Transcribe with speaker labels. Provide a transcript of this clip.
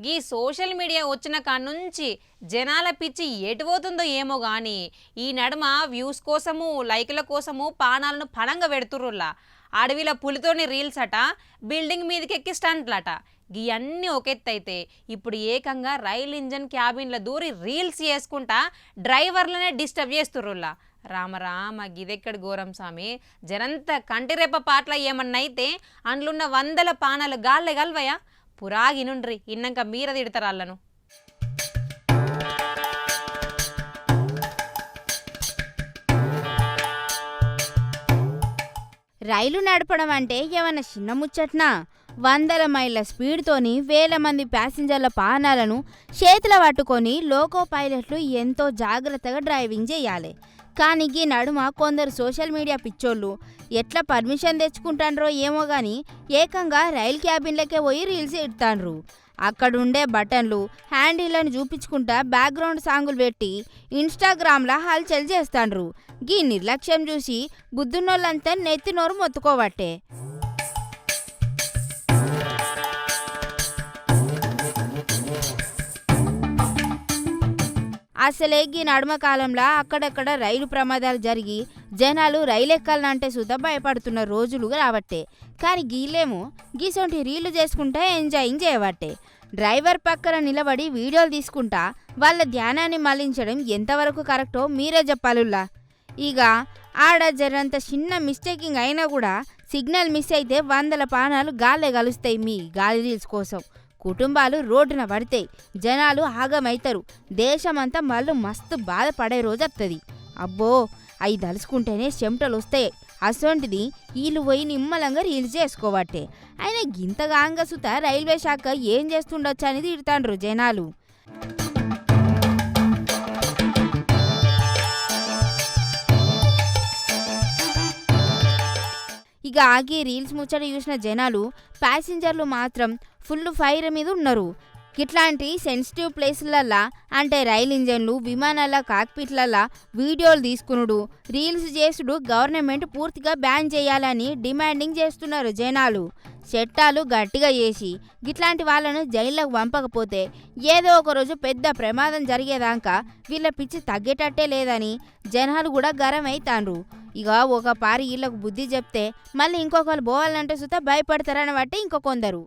Speaker 1: ఈ social media వచ్చిన కానుంచి జనాల పిచ్చి ఎటు పోతుందో ఏమో గాని ఈ నడుమ వ్యూస్ కోసము లైకుల కోసము పానాలను పణంగా పెడుతుర్రులా. అడవిలో పులితోని రీల్స్ అట, బిల్డింగ్ మీదకెక్కి స్టంట్లట. ఇవన్నీ ఒకెత్తైతే ఇప్పుడు ఏకంగా రైల్ ఇంజన్ క్యాబిన్ల దూరి రీల్స్ చేసుకుంటా డ్రైవర్లనే డిస్టర్బ్ చేస్తుర్రులా. రామ రామ గిదెక్కడి ఘోరం స్వామి. జనంత కంటిరెప్ప పాటల ఏమన్నైతే అందులున్న వందల పానాలు గాల్లే గల్వయా. పురాగినుండ్రి ఇన్నాక మీర తిడతారు అల్లను.
Speaker 2: రైలు నడపడం అంటే ఏమన్నా చిన్న ముచ్చట్నా? వందల మైళ్ళ స్పీడ్తోని వేల మంది ప్యాసింజర్ల పానాలను చేతుల పట్టుకొని లోకో పైలట్లు ఎంతో జాగ్రత్తగా డ్రైవింగ్ చేయాలి. కానీ ఈ నడుమ కొందరు సోషల్ మీడియా పిచ్చోళ్ళు ఎట్లా పర్మిషన్ తెచ్చుకుంటాండ్రో ఏమో కానీ ఏకంగా రైల్ క్యాబిన్లకే పోయి రీల్స్ ఇడతాండ్రు. అక్కడుండే బటన్లు హ్యాండిళ్లను చూపించుకుంటా బ్యాక్గ్రౌండ్ సాంగులు పెట్టి ఇన్స్టాగ్రామ్లో హల్చల్ చేస్తాండ్రు. గీ నిర్లక్ష్యం చూసి బుద్ధున్నోళ్ళంతా నెత్తి నోరు మొత్తుకోవట్టే. అసలే గీ నడుమ కాలంలో అక్కడక్కడ రైలు ప్రమాదాలు జరిగి జనాలు రైలు ఎక్కాలంటే సుధా భయపడుతున్న రోజులు రావట్టే. కానీ గీలేమో గీసొంటి రీళ్లు చేసుకుంటా ఎంజాయింగ్ చేయబట్టే. డ్రైవర్ పక్కన నిలబడి వీడియోలు తీసుకుంటా వాళ్ళ ధ్యానాన్ని మళ్లించడం ఎంతవరకు కరెక్టో మీరే చెప్పాలుల్లా. ఇక ఆడ జరంత చిన్న మిస్టేకింగ్ అయినా కూడా సిగ్నల్ మిస్ అయితే వందల పానాలు గాల్లే కలుస్తాయి మీ గాలి రీల్స్ కోసం. కుటుంబాలు రోడ్డున పడితే జనాలు ఆగమైతారు. దేశమంతా మళ్ళీ మస్తు బాధపడే రోజు వస్తుంది. అబ్బో అవి తలుసుకుంటేనే చెమటలు వస్తాయి. అసొంటిది వీళ్ళు పోయి నిమ్మలంగా రీల్స్ చేసుకోబట్టే. అయినా గింతగా అంగసుత రైల్వే శాఖ ఏం చేస్తుండొచ్చు అని తిడతాండ్రు జనాలు. ఇక ఆగి రీల్స్ ముచ్చట చూసిన జనాలు ప్యాసింజర్లు మాత్రం ఫుల్ ఫైర్ మీద ఉన్నారు. ఇట్లాంటి సెన్సిటివ్ ప్లేసులల్లా అంటే రైల్ ఇంజన్లు విమానాల కాక్పిట్లల్లా వీడియోలు తీసుకునుడు రీల్స్ చేసుడు గవర్నమెంట్ పూర్తిగా బ్యాన్ చేయాలని డిమాండింగ్ చేస్తున్నారు జనాలు. చట్టాలు గట్టిగా చేసి ఇట్లాంటి వాళ్ళను జైల్లోకి పంపకపోతే ఏదో ఒకరోజు పెద్ద ప్రమాదం జరిగేదాకా వీళ్ళ పిచ్చి తగ్గేటట్టే లేదని జనాలు కూడా గరం అవుతాండ్రు. ఇక ఒక పారి వీళ్ళకు బుద్ధి చెప్తే మళ్ళీ ఇంకొకరు పోవాలంటే సుతా భయపడతారని బట్టి ఇంకొందరు.